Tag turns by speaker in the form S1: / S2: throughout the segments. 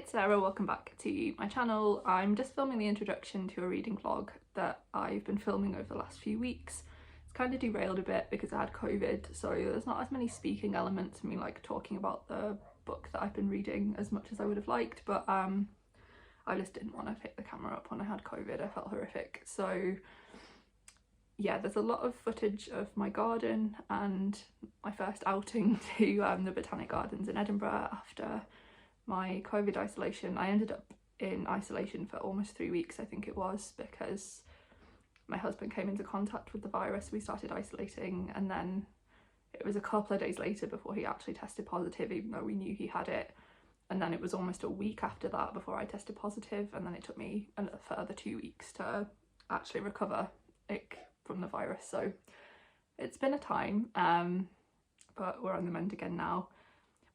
S1: it's Sarah, welcome back to my channel. I'm just filming the introduction to a reading vlog that I've been filming over the last few weeks. It's kind of derailed a bit because I had COVID, so there's not as many speaking elements of me like talking about the book that I've been reading as much as I would have liked, but I just didn't want to pick the camera up when I had COVID. I felt horrific. So yeah, there's a lot of footage of my garden and my first outing to the Botanic Gardens in Edinburgh after my COVID isolation. I ended up in isolation for almost 3 weeks, I think it was, because my husband came into contact with the virus. We started isolating, and then it was a couple of days later before he actually tested positive, even though we knew he had it. And then it was almost a week after that before I tested positive, and then it took me a further 2 weeks to actually recover from the virus. So it's been a time, but we're on the mend again now.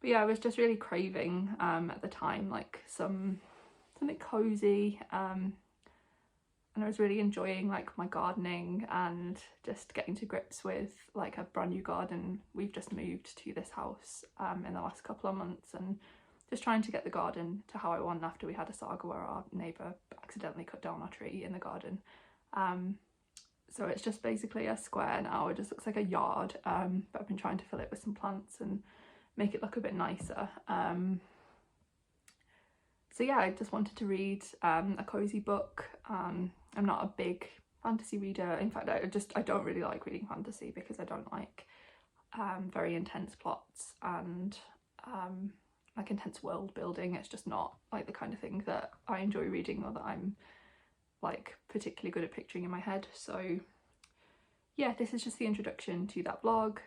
S1: But yeah, I was just really craving at the time like something cozy, and I was really enjoying like my gardening and just getting to grips with like a brand new garden. We've just moved to this house in the last couple of months, and just trying to get the garden to how I want after we had a saga where our neighbour accidentally cut down our tree in the garden. So it's just basically a square now. It just looks like a yard, but I've been trying to fill it with some plants and make it look a bit nicer. So yeah, I just wanted to read a cozy book. I'm not a big fantasy reader. In fact, I don't really like reading fantasy because I don't like very intense plots and like intense world building. It's just not like the kind of thing that I enjoy reading or that I'm like particularly good at picturing in my head. So yeah, this is just the introduction to that vlog.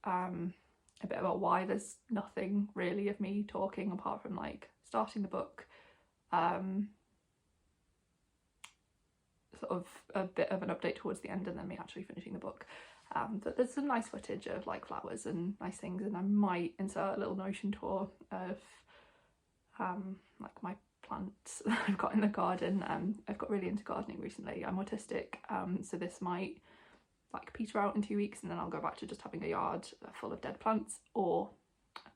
S1: A bit about why there's nothing really of me talking apart from like starting the book, sort of a bit of an update towards the end, and then me actually finishing the book. But there's some nice footage of like flowers and nice things, and I might insert a little Notion tour of like my plants that I've got in the garden. I've got really into gardening recently. I'm autistic, so this might like peter out in 2 weeks and then I'll go back to just having a yard full of dead plants, or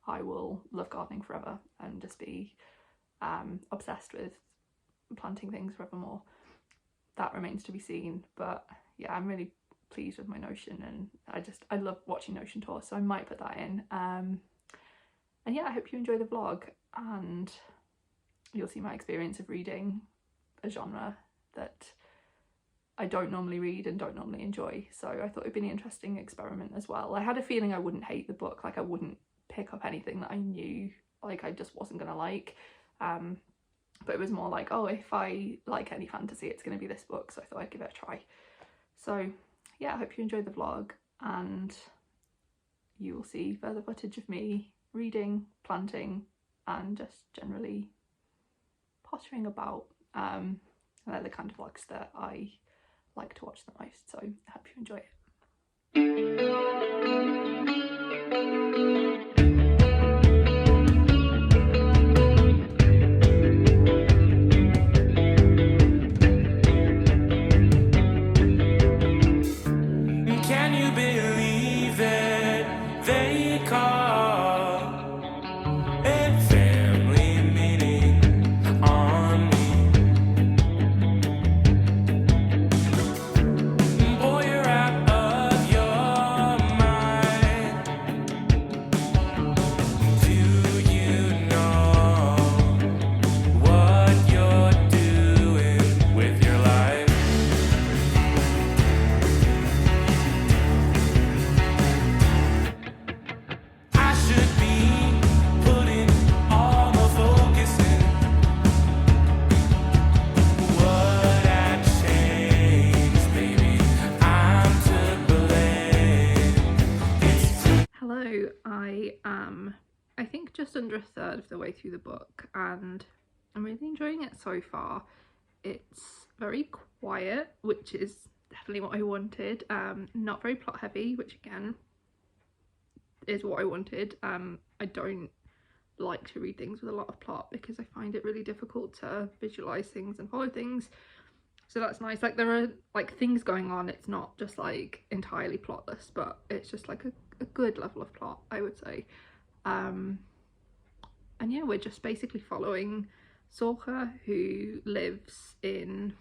S1: I will love gardening forever and just be obsessed with planting things forevermore. That remains to be seen, but yeah, I'm really pleased with my Notion, and I love watching Notion tours, so I might put that in. And yeah, I hope you enjoy the vlog and you'll see my experience of reading a genre that I don't normally read and don't normally enjoy. So I thought it'd be an interesting experiment as well. I had a feeling I wouldn't hate the book, like I wouldn't pick up anything that I knew like I just wasn't gonna like. But it was more like, oh, if I like any fantasy, it's gonna be this book, so I thought I'd give it a try. So yeah, I hope you enjoyed the vlog, and you will see further footage of me reading, planting, and just generally pottering about. They're the kind of vlogs that I like to watch the most, so I hope you enjoy it.
S2: Can you believe it? They call it family meeting on me. Boy, you're out of your mind. Do you know what you're doing with your life? I should be putting all my focus in what I changed, baby. I'm to blame.
S1: Hello, I am I think just under a third of the way through the book, and I'm really enjoying it so far. It's very quiet, which is definitely what I wanted. Not very plot heavy, which again is what I wanted. I don't like to read things with a lot of plot because I find it really difficult to visualize things and follow things, so that's nice. Like there are like things going on, it's not just like entirely plotless, but it's just like a good level of plot, I would say. And yeah, we're just basically following Sorcha, who lives in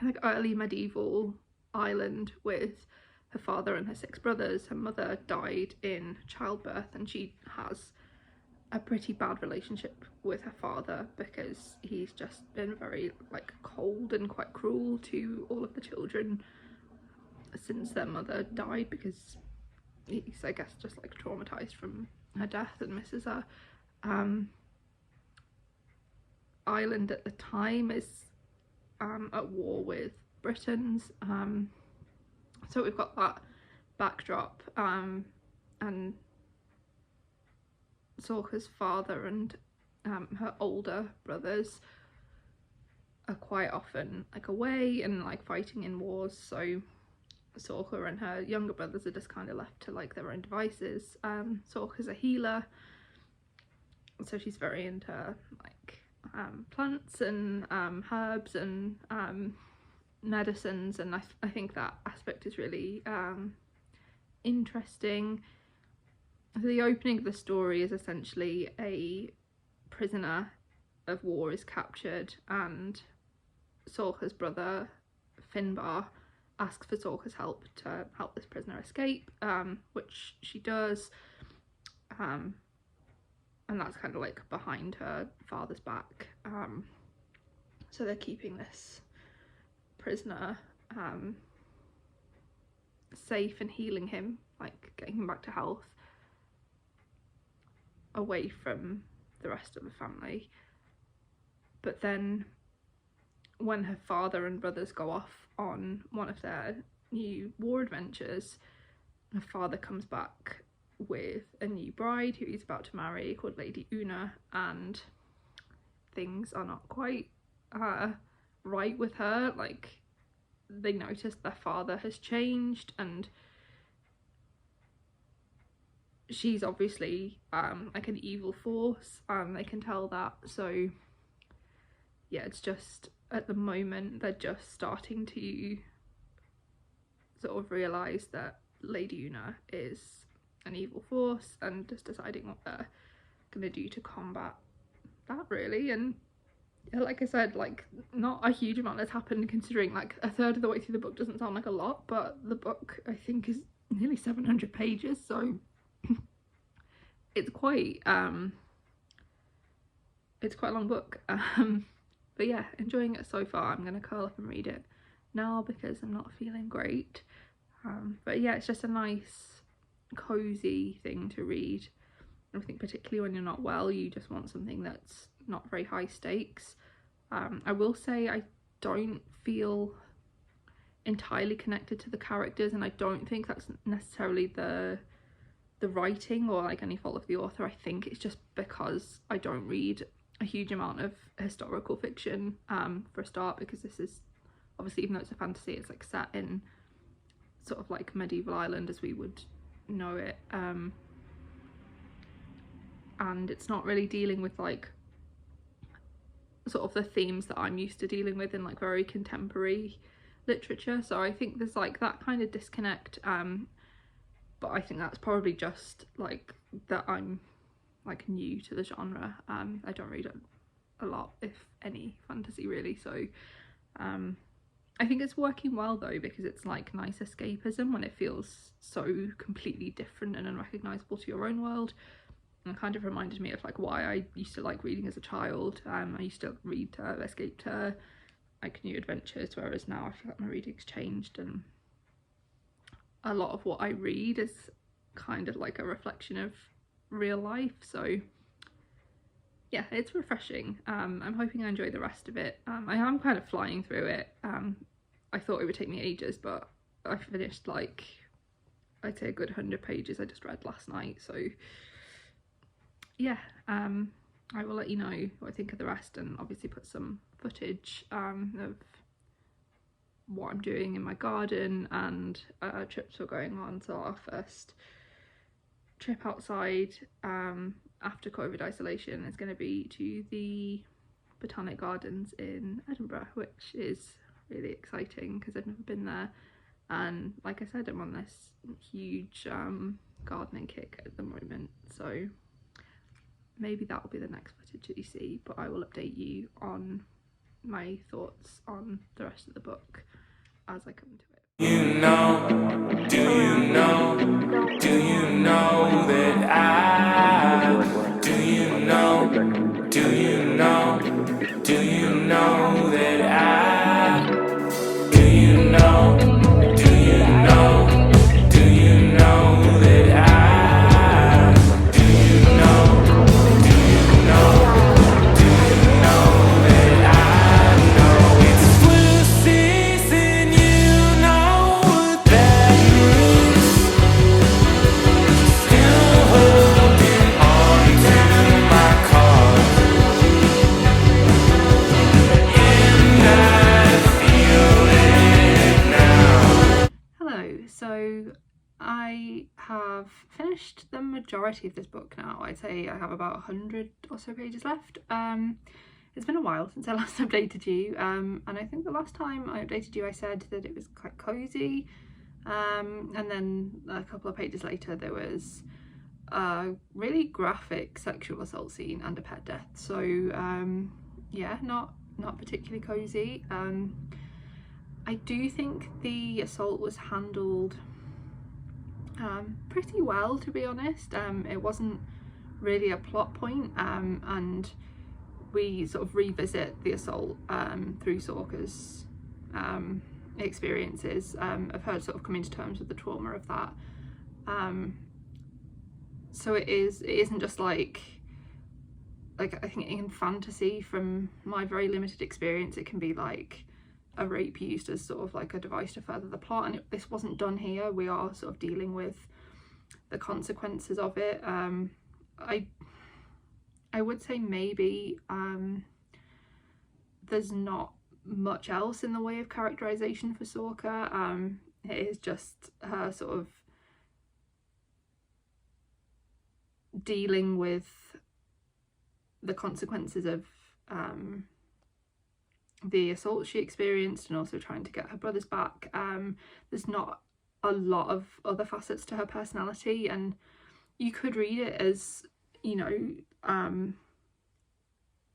S1: like early medieval Ireland with her father and her 6 brothers. Her mother died in childbirth, and she has a pretty bad relationship with her father because he's just been very like cold and quite cruel to all of the children since their mother died, because he's, I guess, just like traumatized from her death and misses her. Ireland at the time is at war with Britons, so we've got that backdrop, and Sorcha's father and her older brothers are quite often like away and like fighting in wars, so Sorcha and her younger brothers are just kind of left to like their own devices. Sorcha's a healer, so she's very into like plants and herbs and medicines, and I think that aspect is really interesting. The opening of the story is essentially a prisoner of war is captured, and Sorcha's brother Finbar asks for Sorcha's help to help this prisoner escape, which she does, and that's kind of like behind her father's back. So they're keeping this prisoner safe and healing him, like getting him back to health, away from the rest of the family. But then when her father and brothers go off on one of their new war adventures, her father comes back with a new bride who he's about to marry, called Lady Una, and things are not quite right with her. Like, they notice their father has changed, and she's obviously like an evil force, and they can tell that. So yeah, it's just at the moment they're just starting to sort of realise that Lady Una is an evil force, and just deciding what they're gonna do to combat that, really. And yeah, like I said, like, not a huge amount has happened, considering like a third of the way through the book doesn't sound like a lot, but the book I think is nearly 700 pages, so it's quite a long book. But yeah, enjoying it so far. I'm gonna curl up and read it now because I'm not feeling great, but yeah, it's just a nice cozy thing to read. I think particularly when you're not well, you just want something that's not very high stakes. I will say I don't feel entirely connected to the characters, and I don't think that's necessarily the writing or like any fault of the author. I think it's just because I don't read a huge amount of historical fiction, for a start, because this is obviously, even though it's a fantasy, it's like set in sort of like medieval Ireland as we would know it, and it's not really dealing with like sort of the themes that I'm used to dealing with in like very contemporary literature. So I think there's like that kind of disconnect, but I think that's probably just like that I'm like new to the genre. I don't read a lot, if any, fantasy really, so I think it's working well though, because it's like nice escapism when it feels so completely different and unrecognisable to your own world. And it kind of reminded me of like why I used to like reading as a child. I used to read to escape to like new adventures, whereas now I feel like my reading's changed, and a lot of what I read is kind of like a reflection of real life. So yeah, it's refreshing. I'm hoping I enjoy the rest of it. I am kind of flying through it. I thought it would take me ages, but I finished like, I'd say a good 100 pages I just read last night. So yeah, I will let you know what I think of the rest, and obviously put some footage of what I'm doing in my garden and trips we're going on. So our first trip outside after COVID isolation is going to be to the Botanic Gardens in Edinburgh, which is really exciting because I've never been there, and like I said, I'm on this huge gardening kick at the moment, so maybe that will be the next footage that you see, but I will update you on my thoughts on the rest of the book as I come to it.
S2: You know, do you know, do you know that I, do you know, do you know, do you know that I, do you know, do you know, do you know that I, do you know, do you know, do you know that I know it's blue season, you know what that means. Still holding on to my cause, and I feel it now.
S1: Hello, so I have finished the majority of this book now. I'd say I have about 100 or so pages left. It's been a while since I last updated you, and I think the last time I updated you I said that it was quite cozy, and then a couple of pages later there was a really graphic sexual assault scene and a pet death. So yeah, not particularly cozy. I do think the assault was handled pretty well, to be honest. It wasn't really a plot point, and we sort of revisit the assault through Sorka's experiences of her sort of coming to terms with the trauma of that. So it isn't just like I think in fantasy, from my very limited experience, it can be like a rape used as sort of like a device to further the plot, and this wasn't done here. We are sort of dealing with the consequences of it. I would say maybe there's not much else in the way of characterization for Sorka. It is just her sort of dealing with the consequences of the assault she experienced, and also trying to get her brothers back. There's not a lot of other facets to her personality, and you could read it as, you know,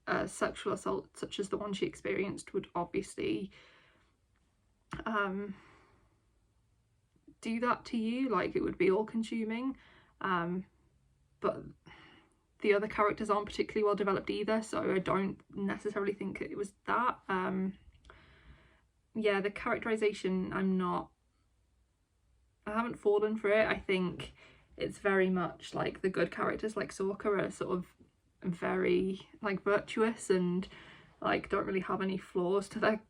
S1: a sexual assault such as the one she experienced would obviously do that to you, like it would be all consuming, but the other characters aren't particularly well developed either, so I don't necessarily think it was that. Yeah, the characterization, I haven't fallen for it. I think it's very much like the good characters like Sorka are sort of very like virtuous and like don't really have any flaws to their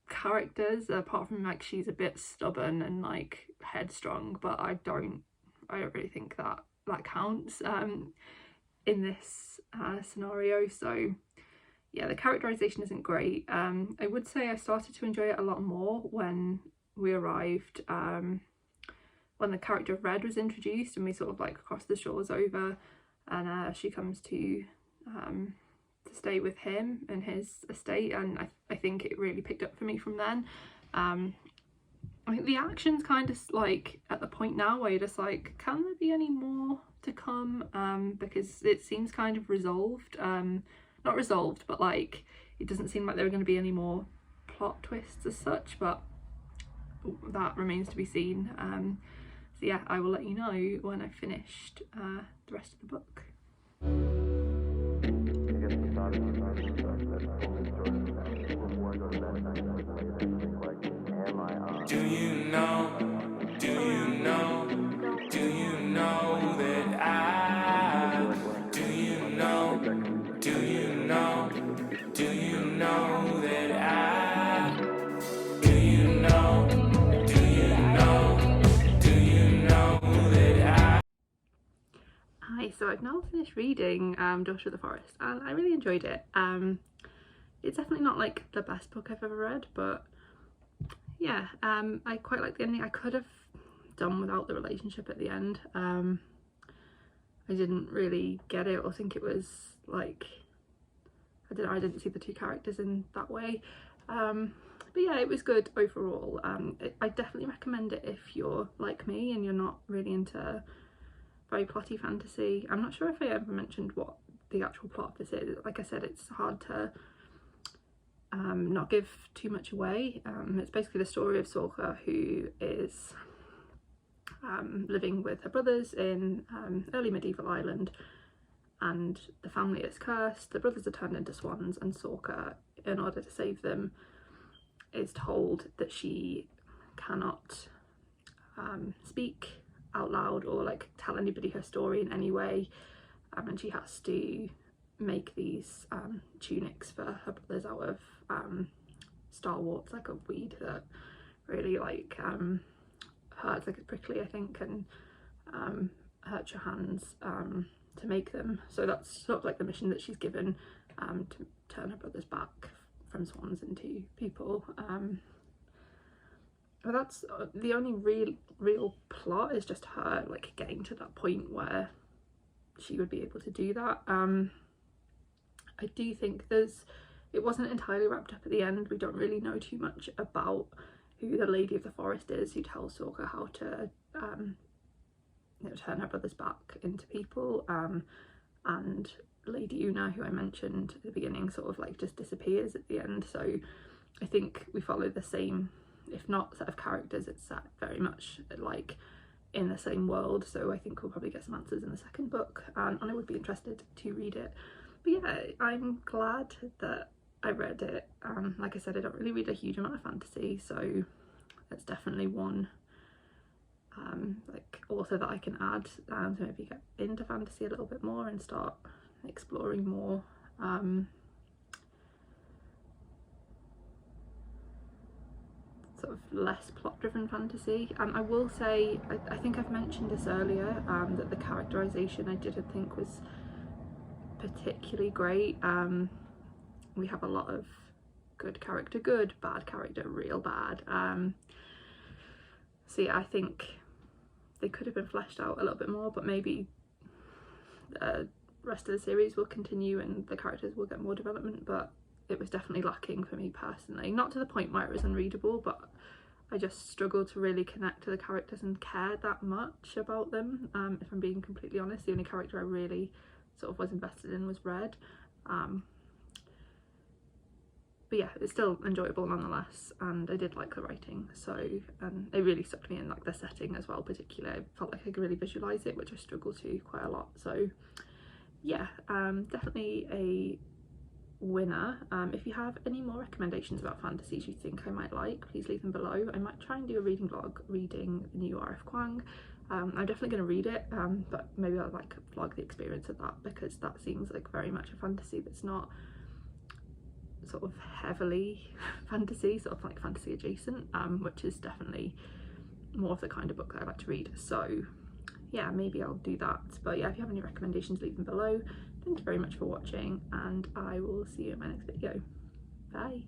S1: characters, apart from like she's a bit stubborn and like headstrong, but I don't really think that counts in this scenario. So yeah, the characterization isn't great. I would say I started to enjoy it a lot more when we arrived, when the character of Red was introduced and we sort of like crossed the shores over, and she comes to stay with him in his estate, and I think it really picked up for me from then. I think the action's kind of like at the point now where you're just like, can there be any more to come? Because it seems kind of resolved. Not resolved, but like it doesn't seem like there are going to be any more plot twists as such, but that remains to be seen. So yeah, I will let you know when I've finished the rest of the book.
S2: Do you know, do you know, do you know that I, do you know, do you know, do you know that I, do you know, do you know, do you know that I.
S1: Hi, so I've now finished reading Daughter of the Forest, and I really enjoyed it. It's definitely not like the best book I've ever read, but yeah, I quite like the ending. I could have done without the relationship at the end. I didn't really get it or think it was like, I didn't see the two characters in that way. But yeah, it was good overall. I definitely recommend it if you're like me and you're not really into very plotty fantasy. I'm not sure if I ever mentioned what the actual plot of this is. Like I said, it's hard to not give too much away. It's basically the story of Sorcha, who is living with her brothers in early medieval Ireland, and the family is cursed. The brothers are turned into swans, and Sorcha, in order to save them, is told that she cannot speak out loud or like tell anybody her story in any way, and she has to make these tunics for her brothers out of starwort, like a weed that really like hurts, like it's prickly I think, and hurts your hands to make them. So that's sort of like the mission that she's given, to turn her brothers back from swans into people. But that's the only real plot, is just her like getting to that point where she would be able to do that. I do think it wasn't entirely wrapped up at the end. We don't really know too much about who the Lady of the Forest is, who tells Sorcha how to you know, turn her brothers back into people, and Lady Una, who I mentioned at the beginning, sort of like just disappears at the end. So I think we follow the same, if not set of characters, it's set very much like in the same world. So I think we'll probably get some answers in the second book, and I would be interested to read it. But yeah, I'm glad that I read it. Like I said, I don't really read a huge amount of fantasy, so it's definitely one like author that I can add to maybe get into fantasy a little bit more and start exploring more sort of less plot driven fantasy. I will say, I think I've mentioned this earlier, that the characterization I didn't think was particularly great. We have a lot of good character good, bad character real bad. So yeah, I think they could have been fleshed out a little bit more, but maybe the rest of the series will continue and the characters will get more development. But it was definitely lacking for me personally, not to the point where it was unreadable, but I just struggled to really connect to the characters and care that much about them. If I'm being completely honest, the only character I really sort of was invested in was Red. But yeah, it's still enjoyable nonetheless, and I did like the writing, so it really sucked me in, like the setting as well particularly. I felt like I could really visualise it, which I struggle to quite a lot. So yeah, definitely a winner. If you have any more recommendations about fantasies you think I might like, please leave them below. I might try and do a reading vlog reading the new R.F. Kuang. I'm definitely going to read it, but maybe I'll like vlog the experience of that, because that seems like very much a fantasy that's not sort of heavily fantasy, sort of like fantasy adjacent, which is definitely more of the kind of book that I like to read. So yeah, maybe I'll do that. But yeah, if you have any recommendations, leave them below. Thank you very much for watching, and I will see you in my next video. Bye.